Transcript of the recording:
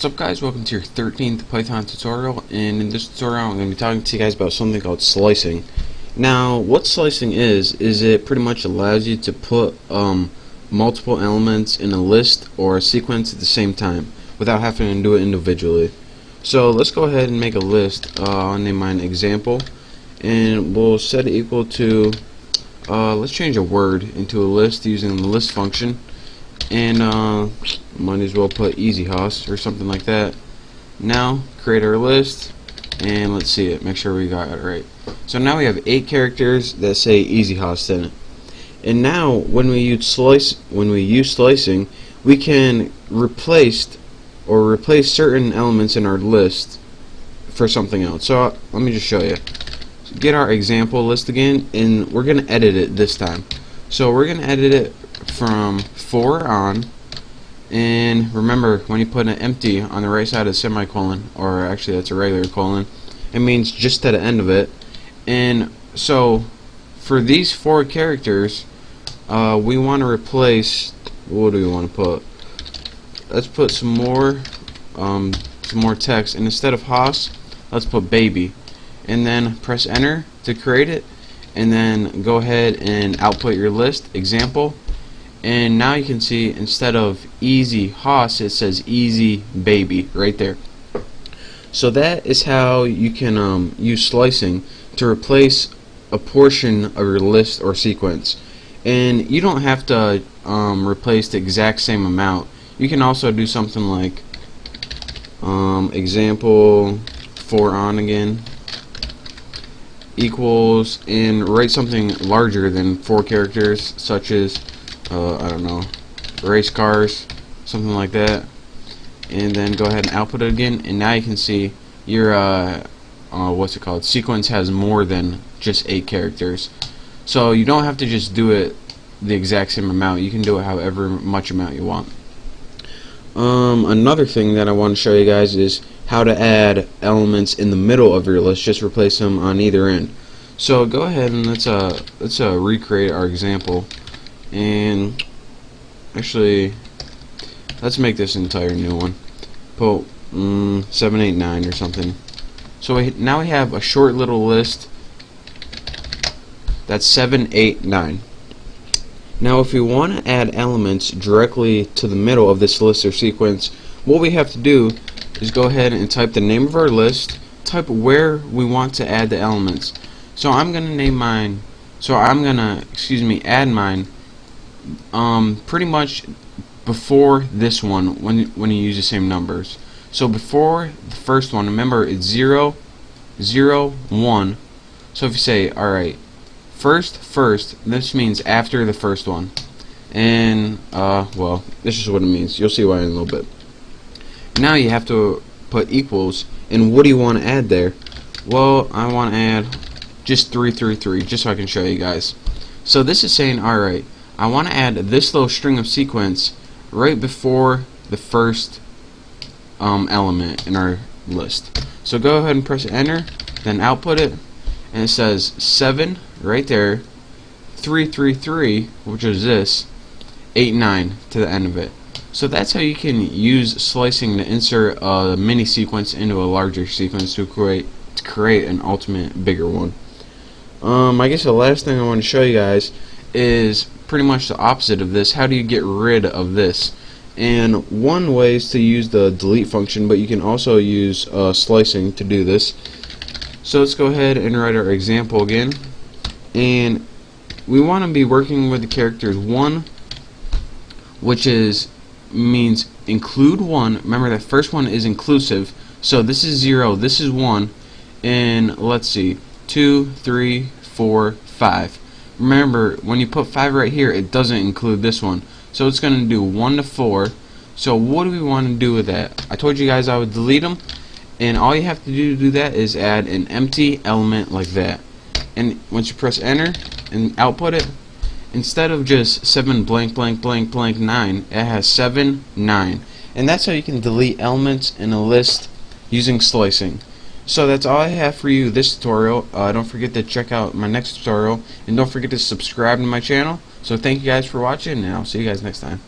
What's up, guys? Welcome to your 13th Python tutorial, and in this tutorial I'm going to be talking to you guys about something called slicing. Now, what slicing is it pretty much allows you to put multiple elements in a list or a sequence at the same time without having to do it individually. So let's go ahead and make a list. I'll name mine example, and we'll set it equal to, let's change a word into a list using the list function. And might as well put easy host or something like that. Now create our list and let's see it, make sure we got it right. So now we have 8 characters that say easy host in it. And now when we use slicing, we can replace certain elements in our list for something else. So let me just show you. So get our example list again, and we're gonna edit it this time. So we're gonna edit it from 4 on, and remember, when you put an empty on the right side of the semicolon, or actually that's a regular colon, it means just at the end of it. And so for these 4 characters, we want to replace, what do we want to put? Let's put some more text, and instead of host, let's put baby, and then press enter to create it, and then go ahead and output your list example. And now you can see, instead of easy host, it says easy baby right there. So that is how you can use slicing to replace a portion of your list or sequence. And you don't have to replace the exact same amount. You can also do something like example 4 on again equals, and write something larger than 4 characters, such as I don't know, race cars, something like that, and then go ahead and output it again. And now you can see your what's it called, sequence has more than just 8 characters. So you don't have to just do it the exact same amount. You can do it however much amount you want. Another thing that I want to show you guys is how to add elements in the middle of your list. Just replace them on either end. So go ahead and let's recreate our example. And actually, let's make this entire new one. Put 789 or something. So now we have a short little list that's 789. Now if we want to add elements directly to the middle of this list or sequence, what we have to do is go ahead and type the name of our list, type where we want to add the elements. So I'm gonna name mine, add mine pretty much before this one, when you use the same numbers. So before the first one, remember it's 0, 0, 1. So if you say, alright, first, this means after the first one. And well, this is what it means. You'll see why in a little bit. Now you have to put equals, and what do you want to add there? Well, I want to add just 333, just so I can show you guys. So this is saying, alright, I want to add this little string of sequence right before the first element in our list. So go ahead and press enter, then output it, and it says 7 right there, 333, which is this, 89 to the end of it. So that's how you can use slicing to insert a mini sequence into a larger sequence to create an ultimate bigger one. I guess the last thing I want to show you guys is pretty much the opposite of this. How do you get rid of this? And one way is to use the delete function, but you can also use slicing to do this. So let's go ahead and write our example again, and we want to be working with the characters 1, which means include 1. Remember that first one is inclusive, so this is 0, this is 1, and let's see, 2, 3, 4, 5. Remember, when you put 5 right here, it doesn't include this one. So it's going to do 1 to 4. So what do we want to do with that? I told you guys I would delete them. And all you have to do that is add an empty element like that. And once you press enter and output it, instead of just 7 blank blank blank blank 9, it has 7 9. And that's how you can delete elements in a list using slicing. So that's all I have for you this tutorial. Don't forget to check out my next tutorial, and don't forget to subscribe to my channel. So thank you guys for watching, and I'll see you guys next time.